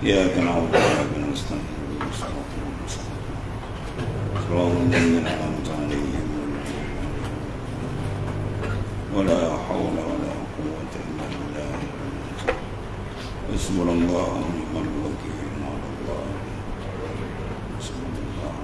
إياك نعبد وإياك نستعين صراط المستقيم صراط الذين أنعمت عليهم ولا حول ولا قوة إلا بالله حسبنا الله ونعم الوكيل على الله حسبنا الله.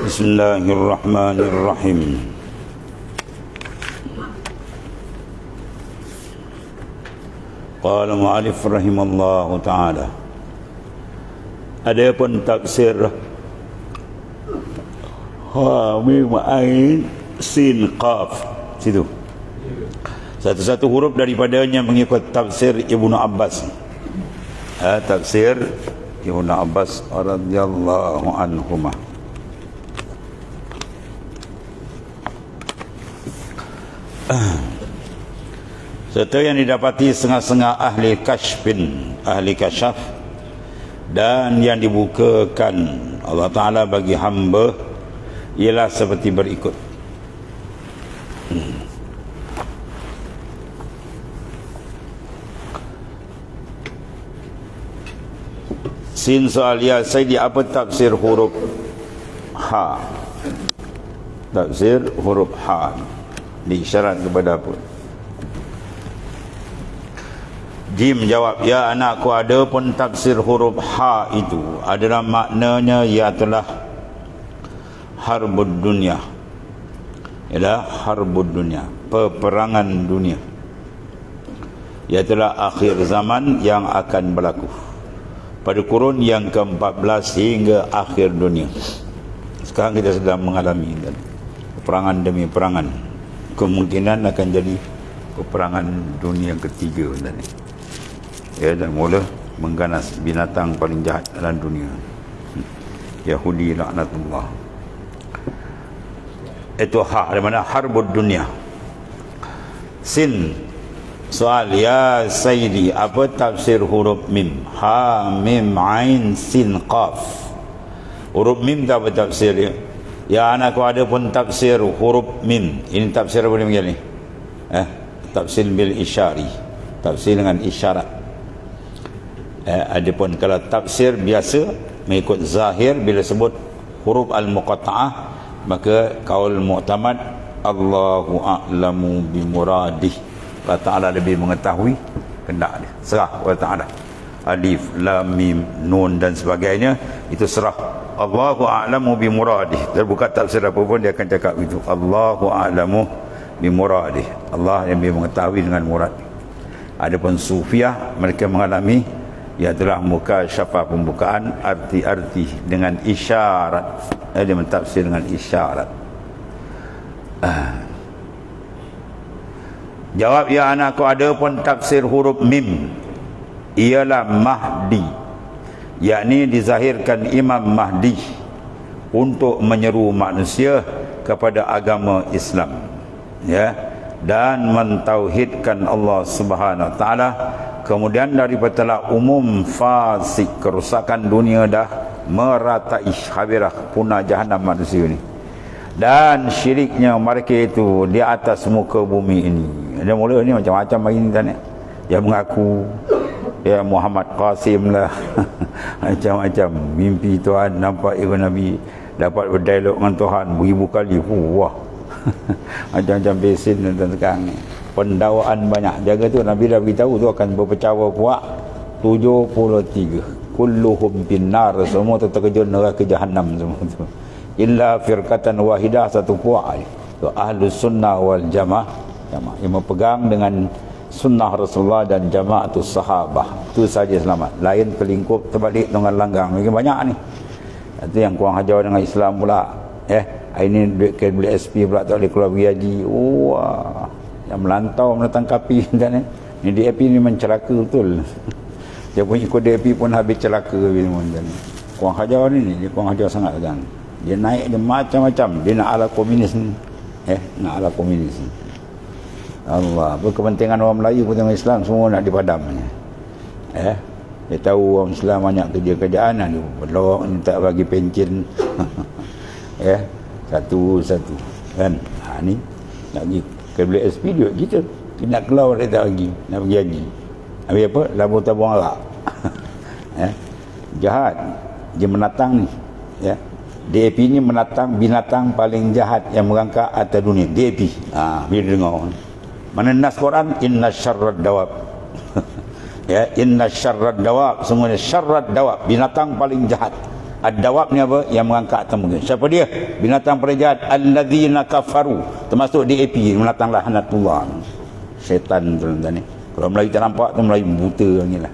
Bismillahirrahmanirrahim. Qala mu'alif rahimallahu ta'ala. Adapun tafsir ha mim ain sin qaf situ. Satu-satu huruf daripadanya mengikut tafsir Ibnu Abbas. Tafsir Ibnu Abbas radhiyallahu anhuma. Serta yang didapati setengah-setengah ahli kasyfin, ahli kasyaf, dan yang dibukakan Allah Ta'ala bagi hamba ialah seperti berikut. Sin soal ya Sayyidi, apa tafsir huruf ha? Tafsir huruf ha diisyarat kepada apa? Jim jawab, ya anakku, ada pun tafsir huruf ha itu adalah maknanya ialah harbud dunia, ialah harbud dunia, peperangan dunia, ialah akhir zaman yang akan berlaku pada kurun yang ke-14 hingga akhir dunia. Sekarang kita sedang mengalami peperangan demi peperangan, kemungkinan akan jadi peperangan dunia yang ketiga ya, dan mula mengganas binatang paling jahat dalam dunia, Yahudi laknatullah. Itu ha, di mana harbud dunia. Sin soal ya Sayyidi, apa tafsir huruf mim? Ha mim ain sin qaf. Huruf mim tak apa tafsir dia? Ya anakku, ada pun tafsir huruf mim. Ini tafsir apa dia panggil ni? Tafsir bil isyari, tafsir dengan isyarat. Adapun kalau tafsir biasa mengikut zahir, bila sebut huruf al-muqatta'ah, maka qaul mu'tamad Allahu a'lamu bi muradih, Allah Ta'ala lebih mengetahui kehendak dia. Serah Allah Ta'ala. Alif, lam, mim, nun dan sebagainya, itu serah Allahu a'lamu bi muradih. Terbuka tafsir apa pun dia akan cakap itu, Allahu a'lamu bi muradih, Allah yang lebih mengetahui dengan murad. Adapun sufiah, mereka mengalami ialah mukasyafah, pembukaan arti-arti dengan isyarat. Dia mentafsir dengan isyarat. Jawab, ya anakku, ada pun tafsir huruf mim ialah Mahdi, yakni dizahirkan Imam Mahdi untuk menyeru manusia kepada agama Islam, ya, dan mentauhidkan Allah Subhanahu Wa Taala. Kemudian daripada umum fasik, kerusakan dunia dah meratai, habirah punah jahanam manusia ni, dan syiriknya mereka itu di atas muka bumi ini. Dia mula ni macam-macam hari ni tanya. Dia mengaku ya Muhammad Qasim lah macam-macam, mimpi Tuhan, nampak Ibn Nabi, dapat berdialog dengan Tuhan beribu kali. Wah macam-macam besin dan sekarang ni pendakwaan banyak. Jaga tu, Nabi dah beritahu tu akan berpecahwa kuat 73, kulluhum finnar, semua tu terkejut neraka jahanam semua tu, illa firqatan wahidah, satu kuat tu, ahlus sunnah wal jamaah, yang berpegang dengan sunnah Rasulullah dan jamaatus sahabah, tu saja selamat. Lain terlingkup terbalik dengan langgang. Mungkin banyak ni. Itu yang kurang hajar dengan Islam pula. Ini duit ke beli SP pula, tak boleh keluar pergi haji. Wah, yang melantau menetangkapi dan ni DAP ni mencelaka betul. Dia punya kode api pun habis celaka Kuang Hajar ni dia kurang hajar sangat kan. Dia naik dia macam-macam. Dia nak ala komunis ni. Nak ala komunis ni. Allah, berkepentingan orang Melayu pun tengok Islam semua nak dipadam. Dia tahu orang Islam banyak kerja kerjaan dia belok ni tak bagi pencen. Satu-satu kan. Ni nak pergi KBSP duit kita. Nak keluar dia tak bagi, nak pergi haji. Habis apa? Labu tabung arak. Jahat. Dia menatang ni. DAP ni menatang binatang paling jahat yang merangkak atas dunia. DAP. Bila dengar. Mana nas Quran? Inna syarrad dawab. Inna syarrad dawab. Sungguhnya syarrad dawab. Binatang paling jahat. Ad-dawab ni apa? Yang merangkak atas muka. Siapa dia? Binatang paling jahat. Alladzina kafaru. Termasuk DAP. Menatang lahanatullah. Syaitan tu ni. Kalau Melayu tak nampak tu Melayu buta ni lah.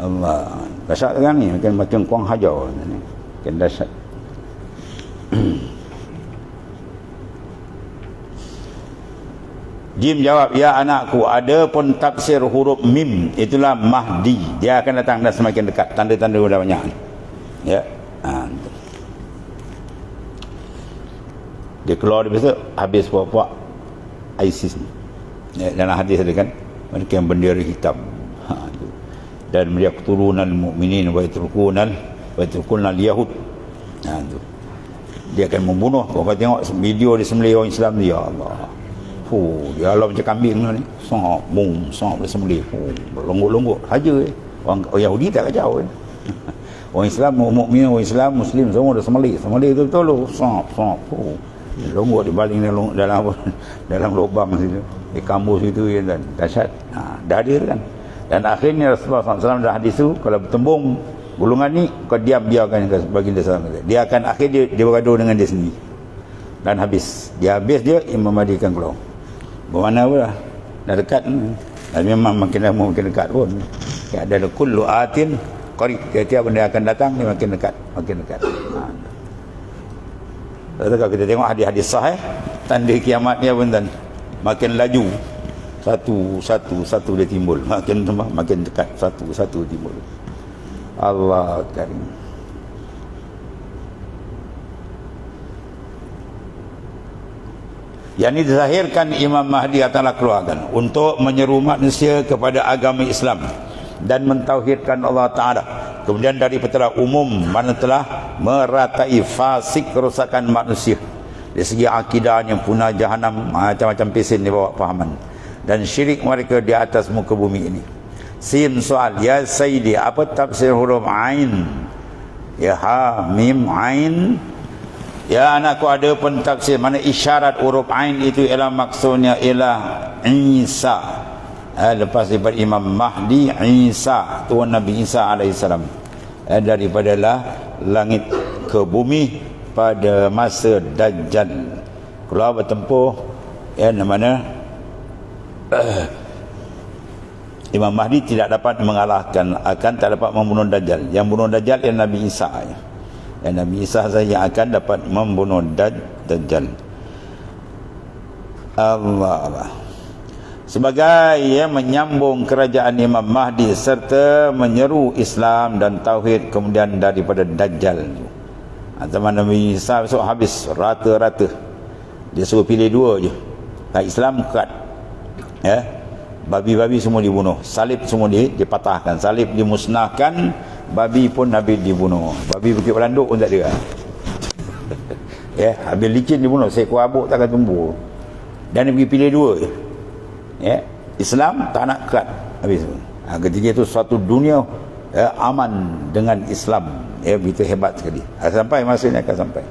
Allah. Dahsyat kan ni. Makin kuang hajar ni. Makin dahsyat. Jim jawab, ya anakku, ada pun tafsir huruf mim, itulah Mahdi. Dia akan datang dan semakin dekat. Tanda-tanda dah banyak. Dia keluar dari besok, habis puak-puak ISIS ni. Dalam hadis ada kan, mereka yang bendera hitam. Dan mereka keturunan mu'minin wa yatrukunal yahud. Dia akan membunuh. Kalau tengok video dia sembelih orang Islam dia, ya Allah. Dia Allah macam kambing ni. Song boleh sembelih. Longgok-longgok saja. Orang Yahudi tak kacau. Orang Islam, mukmin, orang Islam, Muslim semua dah sembelih. Sembelih tu betul lu. Longgok dibaling dalam lubang situ. Di kampus situ dan dahsyat. Dah ada kan. Dan akhirnya Rasulullah SAW dah hadis tu, kalau bertembung gulungan ni, kau diam biarkan baginda SAW. Dia akan akhir dia bergaduh dengan dia sendiri. Dan habis. Dia habis dia, Imam Mahdi akan keluar. Bermakna apa lah? Dah dekat. Dan memang makin lama makin dekat pun. Ada kullu atin qarib. Tiap-tiap benda akan datang, dia makin dekat. Makin dekat. Kalau kita tengok hadis-hadis sahih, tanda kiamat ni apa tuan? Makin laju. Satu dia timbul. Makin dekat. Satu timbul. Allah Karim. Yang ini dizahirkan Imam Mahdi akan keluarkan untuk menyeru manusia kepada agama Islam dan mentauhidkan Allah Ta'ala. Kemudian dari petera umum mana telah meratai fasik kerosakan manusia dari segi akidahnya, punah jahanam, macam-macam pesen dia bawa pahaman, dan syirik mereka di atas muka bumi ini. Sin soal, ya Sayyidi, apa tafsir huruf Ain? Ya ha mim Ain. Ya anakku, ada pun tafsir mana isyarat huruf Ain itu ialah maksudnya ialah Isa. Lepas daripada Imam Mahdi, Isa, tuan Nabi Isa alaihissalam, daripada langit ke bumi pada masa Dajjal. Keluar bertempuh mana Imam Mahdi tidak dapat mengalahkan, akan tak dapat membunuh Dajjal. Yang bunuh Dajjal ialah Nabi Isa. Dan Nabi Isa saja yang akan dapat membunuh Dajjal. Allah. Sebagai menyambung kerajaan Imam Mahdi serta menyeru Islam dan Tauhid kemudian daripada Dajjal. Zaman Nabi Isa besok habis rata-rata. Dia suruh pilih dua je. Islam kat. Babi-babi semua dibunuh. Salib semua dipatahkan. Salib dimusnahkan. Babi pun Nabi dibunuh. Babi Bukit Belanduk pun tak ada. Habis licin dibunuh. Seekor habuk takkan tumbuh. Dan dia pergi pilih dua je. Islam tak nak kat. Habis. Ketika itu suatu dunia aman dengan Islam. Begitu hebat sekali. Sampai masanya akan sampai.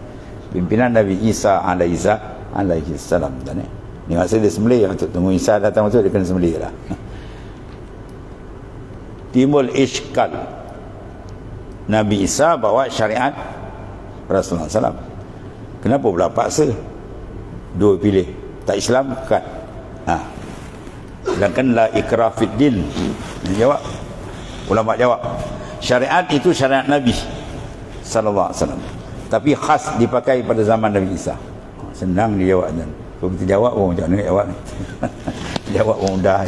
Pimpinan Nabi Isa alaihissalam. Ni maksud dia sembelih. Untuk tunggu Isa datang masuk, dia kena sembelih lah. Timbul iskal. Nabi Isa bawa syariat Rasulullah SAW. Kenapa pula paksa? Dua pilih. Tak Islam, kat. Sedangkan la ikrah fid din. Dia jawab. Ulama jawab. Syariat itu syariat Nabi sallallahu alaihi wasallam. Tapi khas dipakai pada zaman Nabi Isa. Senang dia jawab. Kalau kita jawab, macam mana nak jawab ni? Jawab mudah.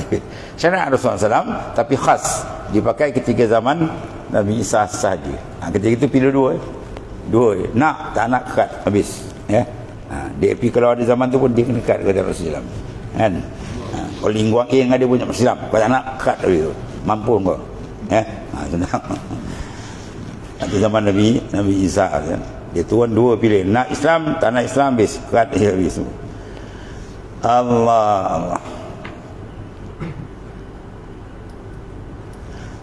Syariat Rasulullah SAW tapi khas dipakai ketika zaman Nabi Isa sahaja. Ketika itu pilih dua. Nak tak nak kat habis. Ya. DAP kalau ada zaman tu pun dia kena kat kata Rasulullah. Kan? Kalau lingkuang yang ada punya Islam, kau tak nak kat habis tu. Mampu kau. Ya. Senang. Di zaman Nabi Isa kan. Dia tuan dua pilih, nak Islam tak nak Islam habis kat habis tu. Allah.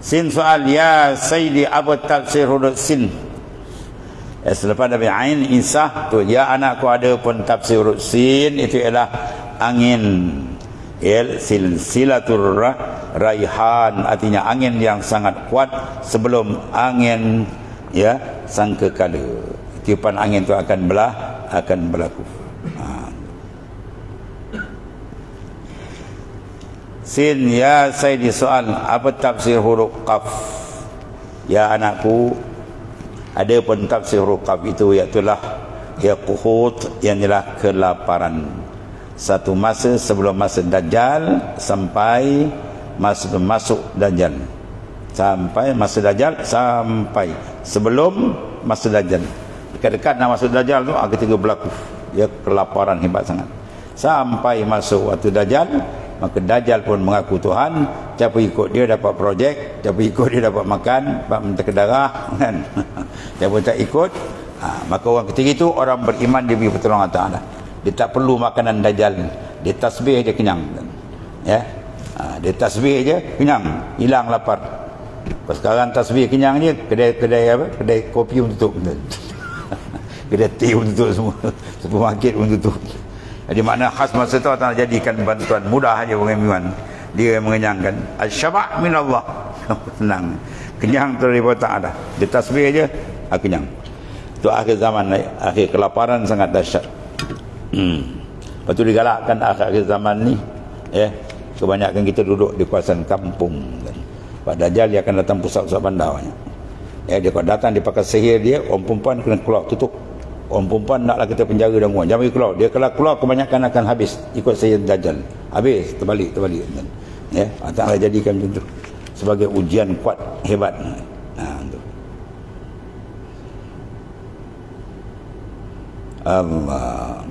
Sin soal ya Sayyidi Abu Tafsir Huruf Sin. Selepas Nabi Ain Isa tu ya anakku ada pun tafsir huruf Sin itu ialah angin silsilatur raihan, artinya angin yang sangat kuat sebelum angin ya sangkakala. Tiupan angin itu akan berlaku. Sin ya Sayyidi soal apa tafsir huruf Qaf. Ya anakku ada pun tafsir huruf Qaf itu iaitulah ya quhut, yang ialah kelaparan. Satu masa sebelum masa Dajjal sampai masa masuk Dajjal. Sampai masa Dajjal sampai sebelum masa Dajjal. Dekat-dekat nak masuk Dajjal tu ketika berlaku ya kelaparan hebat sangat. Sampai masuk waktu Dajjal, maka Dajjal pun mengaku Tuhan. Siapa ikut dia dapat projek, siapa ikut dia dapat makan, dapat mentera darah kan. Siapa tak ikut, maka orang ketika itu orang beriman dia beri pertolongan Taala. Dia tak perlu makanan Dajjal. Dia tasbih dia kenyang. Ya. Dia tasbih je kenyang, hilang lapar. Kalau sekarang tasbih kenyang ni kedai apa? Kedai kopi pun tutup. Kedai teh pun tutup semua. Supermarket pun tutup. Jadi makna khas masa tu Allah jadikan bantuan mudah aja orang iman. Dia mengenyangkan. Al-syaba' min Allah. Senang. Kenyang daripada Ta'ala. Dia tasbih aja, kenyang. Itu akhir zaman, akhir kelaparan sangat dahsyat. Lepas tu digalakkan akhir zaman ni, ya, kebanyakan kita duduk di kawasan kampung kan. Pak Dajjal dia akan datang pusat-pusat bandar banyak. Ya, dia kalau datang dia pakai sihir dia, orang perempuan kena keluar tutup. Orang perempuan naklah kita penjara dan rumah. Jangan keluar. Dia kalau keluar kebanyakan akan habis ikut sihir Dajjal. Habis terbalik kan. Ya, Allah jadikan macam tu sebagai ujian kuat hebat. Tu. Allah.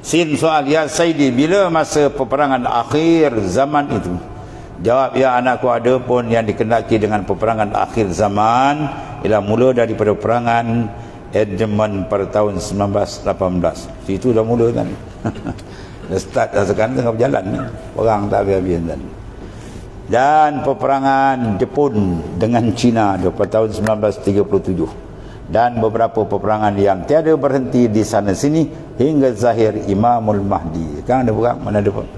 Sin soal ya Sayyidi, bila masa peperangan akhir zaman itu? Jawab ya anakku ada pun yang dikendaki dengan peperangan akhir zaman ialah mula daripada peperangan Edmund pada tahun 1918. Situ dah mula kan. Dah start dah, sekarang tengah berjalan ni. Perang tak habis-habis kan. Dan peperangan Jepun dengan Cina pada tahun 1937. Dan beberapa peperangan yang tiada berhenti di sana sini hingga zahir Imamul Mahdi. Sekarang ada perang, mana ada perang?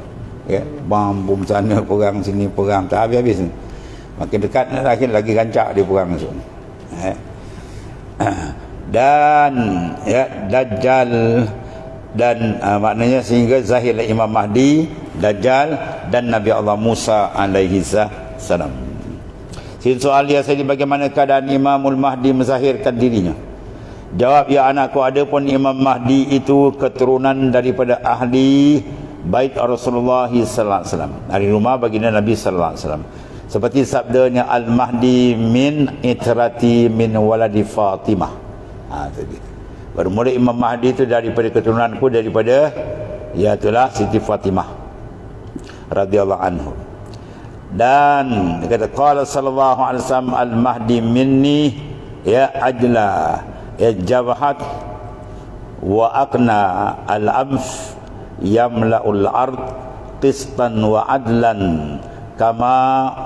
Ya, bom sana, perang sini, perang tak habis-habis. Makin dekat lagi rancak dia perang masuk. Dan ya Dajjal dan maknanya sehingga zahir Imam Mahdi, Dajjal dan Nabi Allah Musa alaihi salam. Soal dia saya bagaimana keadaan Imamul Mahdi menzahirkan dirinya? Jawab ya anakku ada pun Imam Mahdi itu keturunan daripada ahli bait Rasulullah sallallahu alaihi wasallam, dari rumah baginda Nabi sallallahu alaihi wasallam. Seperti sabdanya Al-Mahdi min itrati min waladi Fatimah. Tadi. Baru mula Imam Mahdi itu daripada keturunanku, daripada ya itulah Siti Fatimah radhiyallahu anhu. Dan dia kata qala sallallahu alaihi wasallam Al-Mahdi minni ya ajla ya jabhat wa aqna al-amf yamla'ul ard qistan wa adlan kama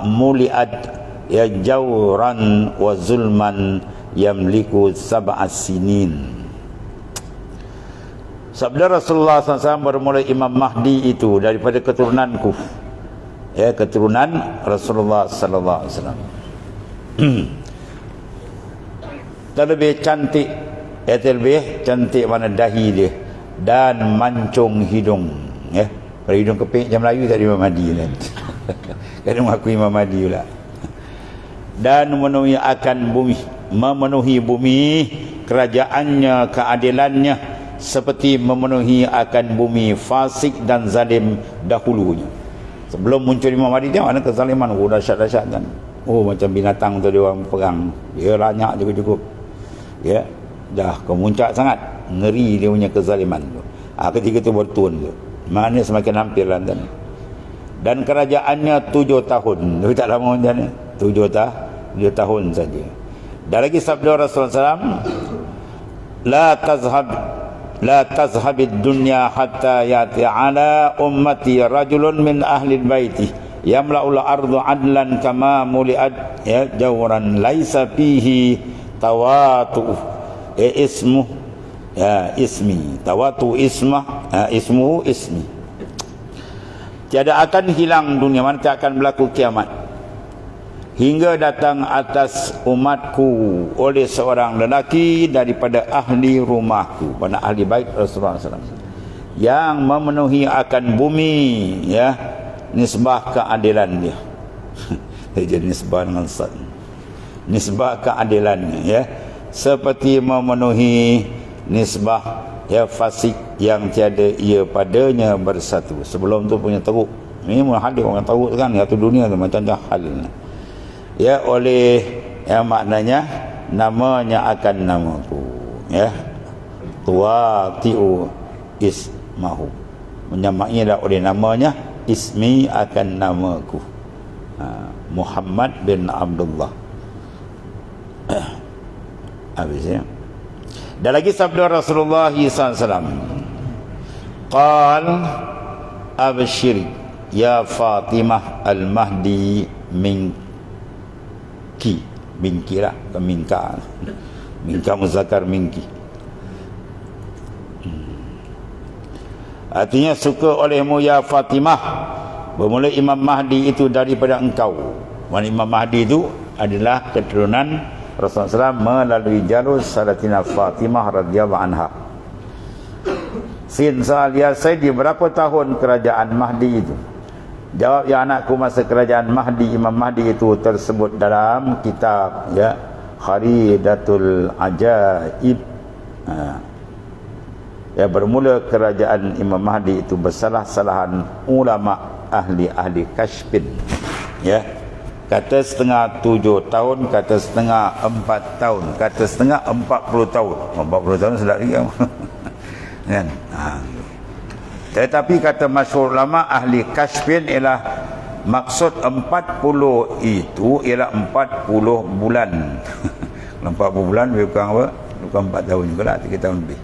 muliat ya jawran wa zulman yamliku sab'as sinin. Sabda Rasulullah SAW bermula Imam Mahdi itu daripada keturunanku, ya keturunan Rasulullah sallallahu alaihi wasallam. Terlebih cantik, terlebih cantik mana dahi dia dan mancung hidung, ya. Kalau hidung keping macam Melayu tak ada Imam Mahdi kan. Kadang mengaku Imam Mahdi pula. Dan memenuhi bumi kerajaannya, keadilannya seperti memenuhi akan bumi fasik dan zalim dahulunya. Sebelum muncul Imam Mahdi tengok mana kezaliman, dahsyat-dahsyat kan. Macam binatang tu dia orang perang, dia banyak juga cukup. Ya, dah kemuncak sangat, ngeri dia punya kezaliman tu. Ketika tu bertun tu, maknanya semakin hampir lah kan. Dan kerajaannya 7 tahun. Tapi tak lama macam ni, 7 tahun saja. Dan lagi sabda Rasulullah SAW, la tazhabid dunya hatta yati ala ummati rajulun min ahli baiti yamla'ul ardu adlan kama muli'at jawran laisa fihi tawatu ismi tawatu ismuhu ismi. Tiada akan hilang dunia, mana tak akan berlaku kiamat hingga datang atas umatku oleh seorang lelaki daripada ahli rumahku, pada ahli bait Rasulullah SAW, yang memenuhi akan bumi ya nisbah keadilan dia. Jadi nisbah dengan sad, nisbah keadilannya ya, seperti memenuhi nisbah ya fasik yang tiada ia padanya bersatu. Sebelum tu punya teruk, ini hadis orang teruk kan, satu dunia tu macam hal ya, oleh ya maknanya namanya akan namaku ya, tuatiu ismahu, menyamai dah oleh namanya, ismi akan namaku, Muhammad bin Abdullah. Habis ya. Dan lagi sabda Rasulullah SAW, qal abshiri ya Fatimah al-Mahdi minki lah, minka muzakkar minki. Artinya suka olehmu ya Fatimah, bermula Imam Mahdi itu daripada engkau. Imam Mahdi itu adalah keturunan Rasulullah SAW melalui jalur Salatina Fatimah radhiyallahu anha. Sin soal ya Sayyidi, berapa tahun kerajaan Mahdi itu? Jawab, ya anakku, masa kerajaan Mahdi, Imam Mahdi itu tersebut dalam kitab ya Kharidatul Ajaib. Ya, bermula kerajaan Imam Mahdi itu bersalah-salahan ulama ahli kasyfin ya. Kata setengah 7 tahun, kata setengah 4 tahun, kata setengah 40 tahun. 40 tahun sedap lagi kan. Tetapi kata masyhur ulama ahli kasyfin ialah maksud 40 itu ialah 40 bulan. 40 bulan bukan apa? Bukan 4 tahun juga lah, 3 tahun lebih.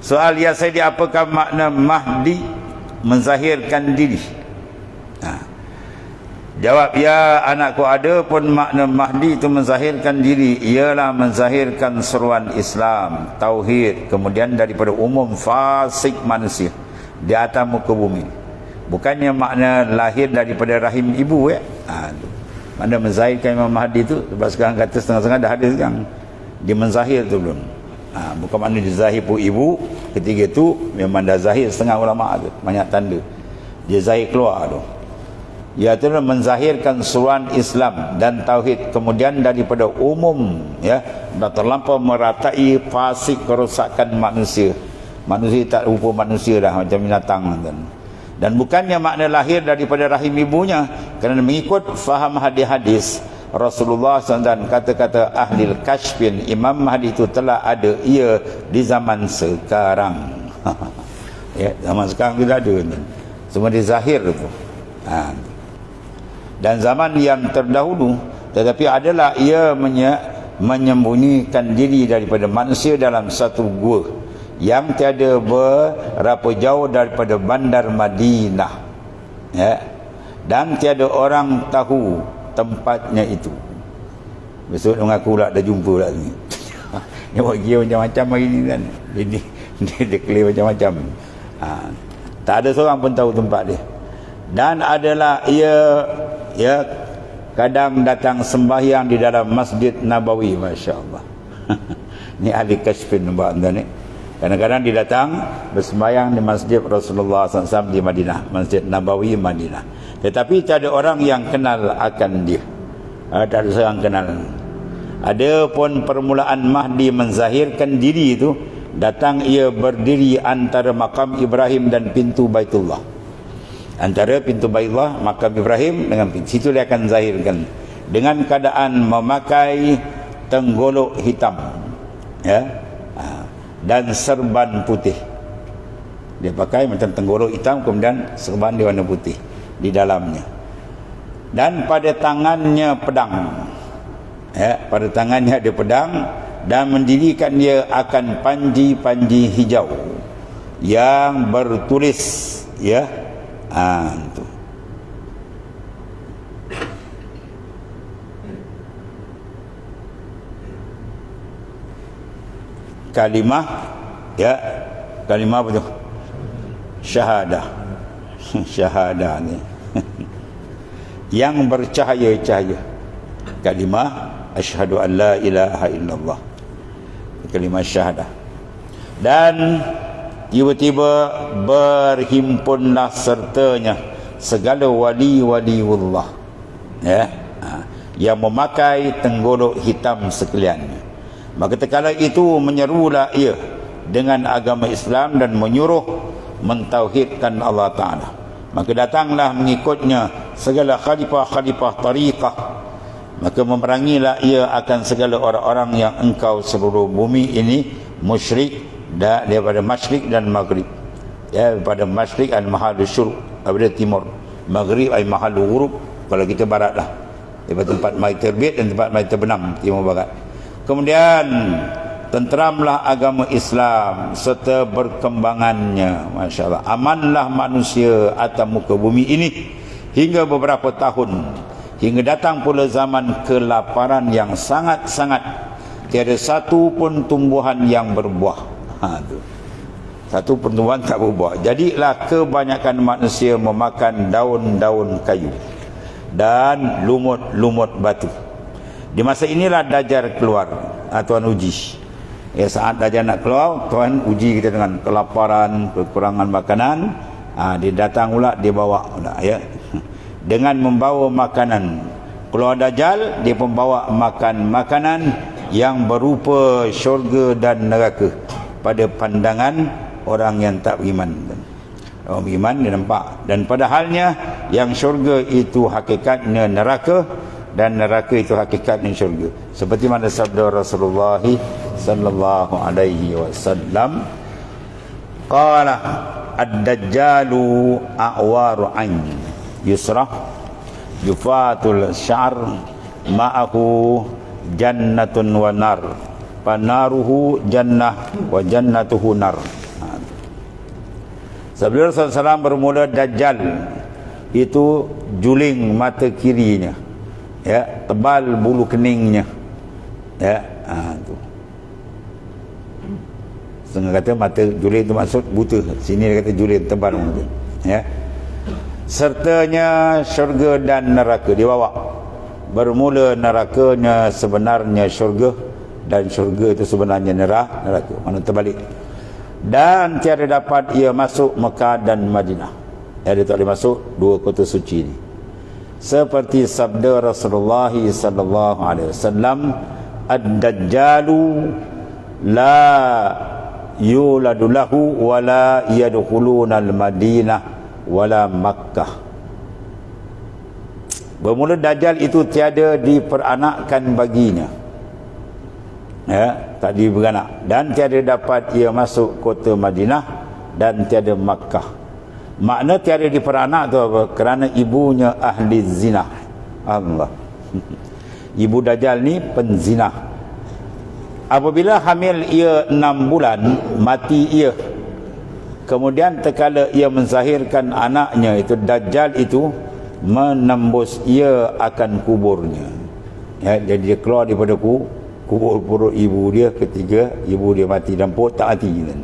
Soal ya Sayyidi, apakah makna Mahdi menzahirkan diri? Jawab, ya anakku, ada pun makna Mahdi itu menzahirkan diri, ialah menzahirkan seruan Islam, tauhid, kemudian daripada umum fasik manusia di atas muka bumi. Bukannya makna lahir daripada rahim ibu ya. Mana menzahirkan Imam Mahdi itu, sebab sekarang kata setengah-setengah dah ada sekarang. Dia menzahir tu belum. Bukan makna dia zahir pun ibu, ketika itu memang dah zahir, setengah ulama tu banyak tanda dia zahir keluar tu. Iaitu menzahirkan seruan Islam dan tauhid, kemudian daripada umum ya, dah terlampau meratai fasik kerosakan manusia. Manusia tak rupa manusia dah, macam binatang kan. Dan bukannya makna lahir daripada rahim ibunya, kerana mengikut faham hadis-hadis Rasulullah SAW, kata-kata ahli kasyfin, Imam Mahdi itu telah ada ia di zaman sekarang. Ya, zaman sekarang tidak ada kan. Semua di zahir tu. Dan zaman yang terdahulu, tetapi adalah ia menyembunyikan diri daripada manusia dalam satu gua yang tiada berapa jauh daripada bandar Madinah ya, dan tiada orang tahu tempatnya itu. Besok mengaku pula dah jumpa pula ni. Dia buat kira macam-macam hari ni kan, dia declare macam-macam. Tak ada seorang pun tahu tempat dia. Dan adalah ia ya kadang datang sembahyang di dalam Masjid Nabawi. Masya Allah. Ni ahli kasyfin nampak tuan ni. Kadang-kadang dia datang bersembahyang di Masjid Rasulullah SAW di Madinah, Masjid Nabawi Madinah. Tetapi tak ada orang yang kenal akan dia. Tak ada seorang kenal. Ada pun permulaan Mahdi menzahirkan diri itu datang ia berdiri antara makam Ibrahim dan pintu Baitullah. Antara pintu Baitullah, makam Ibrahim dengan pintu. Situ dia akan zahirkan dengan keadaan memakai tenggolok hitam, ya, dan serban putih. Dia pakai macam tenggolok hitam, kemudian serban di warna putih di dalamnya. Dan pada tangannya pedang, ya, pada tangannya ada pedang, dan mendirikan dia akan panji-panji hijau yang bertulis, ya, itu. Kalimah, ya, kalimah apa tu? Syahadah. Syahadah ni yang bercahaya-cahaya. Kalimah asyhadu an la ilaha illallah, kalimah syahadah. Dan tiba-tiba berhimpunlah sertanya segala wali-waliullah, ya, yang memakai tenggolok hitam sekalian. Maka tatkala itu menyerulah ia dengan agama Islam dan menyuruh mentauhidkan Allah Ta'ala. Maka datanglah mengikutnya segala khalifah-khalifah tariqah. Maka memerangilah ia akan segala orang-orang yang engkau seluruh bumi ini musyrik daripada masyrik dan maghrib. Ya, daripada masyrik al-mahalu syurq, daripada timur. Maghrib ay mahalu ghurub, kalau kita barat lah. Daripada tempat mai terbit dan tempat mai terbenam, timur barat. Kemudian tenteramlah agama Islam serta berkembangannya, Masya Allah. Amanlah manusia atas muka bumi ini hingga beberapa tahun, hingga datang pula zaman kelaparan yang sangat-sangat, tiada satu pun tumbuhan yang berbuah. Satu pun tumbuhan tak berbuah. Jadilah kebanyakan manusia memakan daun-daun kayu dan lumut-lumut batu. Di masa inilah Dajjal keluar. Tuan uji. Ya, saat Dajjal nak keluar, Tuhan uji kita dengan kelaparan, kekurangan makanan. Dia datang pula, dia bawa pula, ya, dengan membawa makanan. Keluar Dajjal, dia membawa makanan yang berupa syurga dan neraka pada pandangan orang yang tak beriman. Orang beriman dia nampak, dan padahalnya yang syurga itu hakikatnya neraka, dan neraka itu hakikatnya syurga. Seperti mana sabda Rasulullah sallallahu alaihi wasallam, qala ad-dajjalu a'waru ain yusrah yufatul syar ma'ahu jannatun wa nar panaruhu jannah wa jannatuhu nar. Sabda Rasulullah SAW bermula, Dajjal itu juling mata kirinya, ya, tebal bulu keningnya, ya, tu. Setengah kata mata juling itu maksud buta, sini dia kata juling tebal mata, ya. Sertanya syurga dan neraka dibawa. Bermula nerakanya sebenarnya syurga, dan syurga itu sebenarnya neraka, mana terbalik. Dan tiada dapat ia masuk Mekah dan Madinah. Dia tak boleh masuk dua kota suci ini. Seperti sabda Rasulullah sallallahu alaihi wasallam, ad-dajjalu la yuladu lahu wa la yadkhuluna al-Madinah wala Makkah. Bermula Dajjal itu tiada diperanakkan baginya, ya, tak diberanak, dan tiada dapat ia masuk kota Madinah dan tiada Makkah. Makna tiada diperanak tu apa? Kerana ibunya ahli zina. Allah. Ibu Dajjal ni penzina. Apabila hamil ia 6 bulan, mati ia. Kemudian terkala ia menzahirkan anaknya, itu Dajjal itu menembus ia akan kuburnya, ya, jadi dia keluar daripada kubur perut ibu dia ketika ibu dia mati dan perut tak mati.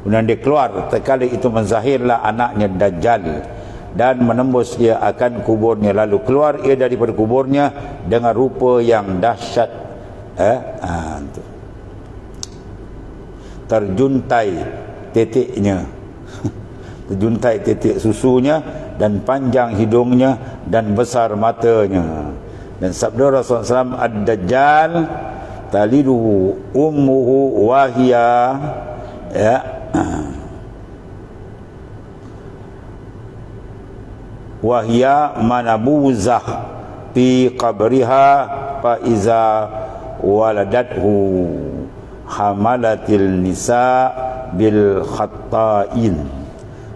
Kemudian dia keluar, terkala itu menzahirlah anaknya Dajjal dan menembus dia akan kuburnya. Lalu keluar ia daripada kuburnya dengan rupa yang dahsyat, terjuntai titiknya terjuntai titik susunya, dan panjang hidungnya, dan besar matanya. Dan sabda Rasulullah SAW, ad-dajjal talidu ummuhu wahiyah ya. Wahya manabuzah fi qabriha fa iza waladathu hamalatil nisa bil khatta'in.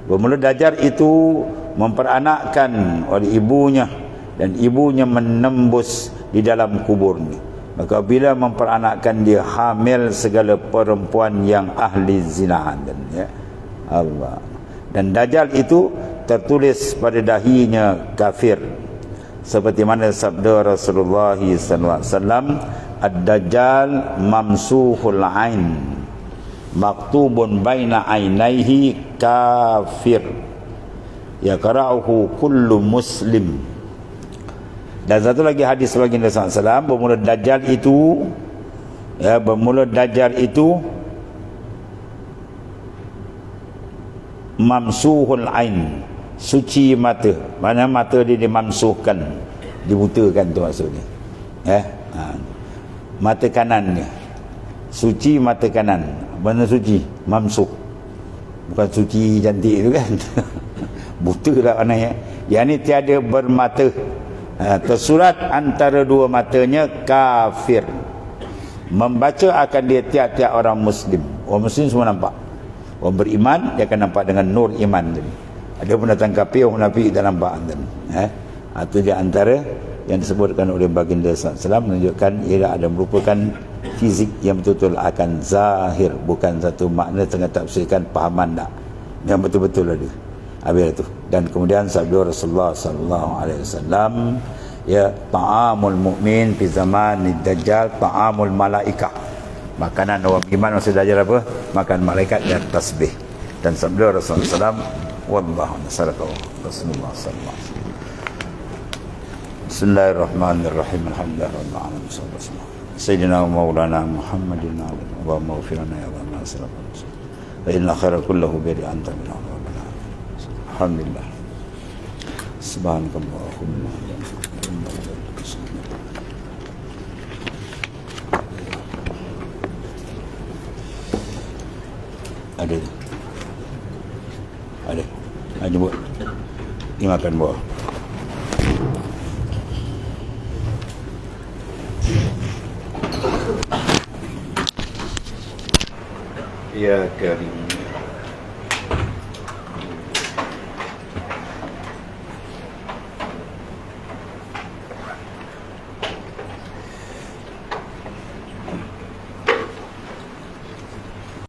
Bermula Dajjal itu memperanakkan oleh ibunya dan ibunya menembus di dalam kuburnya. Maka bila memperanakkan dia hamil segala perempuan yang ahli zina, dan ya Allah. Dan Dajjal itu tertulis pada dahinya kafir, seperti mana sabda Rasulullah sallallahu alaihi wasallam, ad-dajjal mamsuhul ain maktubun baina ainaihi kafir yaqra'uhu kullu muslim. Dan satu lagi hadis baginda sallallahu alaihi wasallam, bermula Dajjal itu, ya, bermula Dajjal itu mamsuhul ain, suci mata. Mana mata dia dimamsuhkan, dibutakan tu maksudnya, ya. Mata kanan dia suci, mata kanan. Mana suci? Mamsuh. Bukan suci cantik tu kan. Buta lah maknanya. Yang ni tiada bermata, tersurat antara dua matanya kafir. Membaca akan dia tiap-tiap orang Muslim. Orang Muslim semua nampak. Orang beriman dia akan nampak dengan nur iman tadi. Ada pun datang kafir, orang munafik tak nampak tadi. Itu di antara yang disebutkan oleh baginda sallallahu alaihi wasallam, menunjukkan ia ada merupakan fizik yang betul-betul akan zahir, bukan satu makna tengah tafsirkan pahaman tak. Yang betul-betul ada. Habis itu. Dan kemudian sabda Rasulullah sallallahu alaihi wasallam, ya, ta'amul mu'min fi zamanid dajjal ta'amul malaikah. Makanan orang iman masa Dajjal apa? Makan malaikat dan tasbih. Dan sabda Rasulullah sallallahu alaihi wasallam, wallahu nasarakallah Rasulullah sallallahu alaihi wasallam. Bismillahirrahmanirrahim. Alhamdulillahirabbil alamin. Sayyidina wa maulana Muhammadin wa maghfirana ya Allah sallallahu. Wa inna khaira kullahu bi anta min rabbana. Alhamdulillah. Subhanakallahumma ada buat ni makan buah. Ya Karim.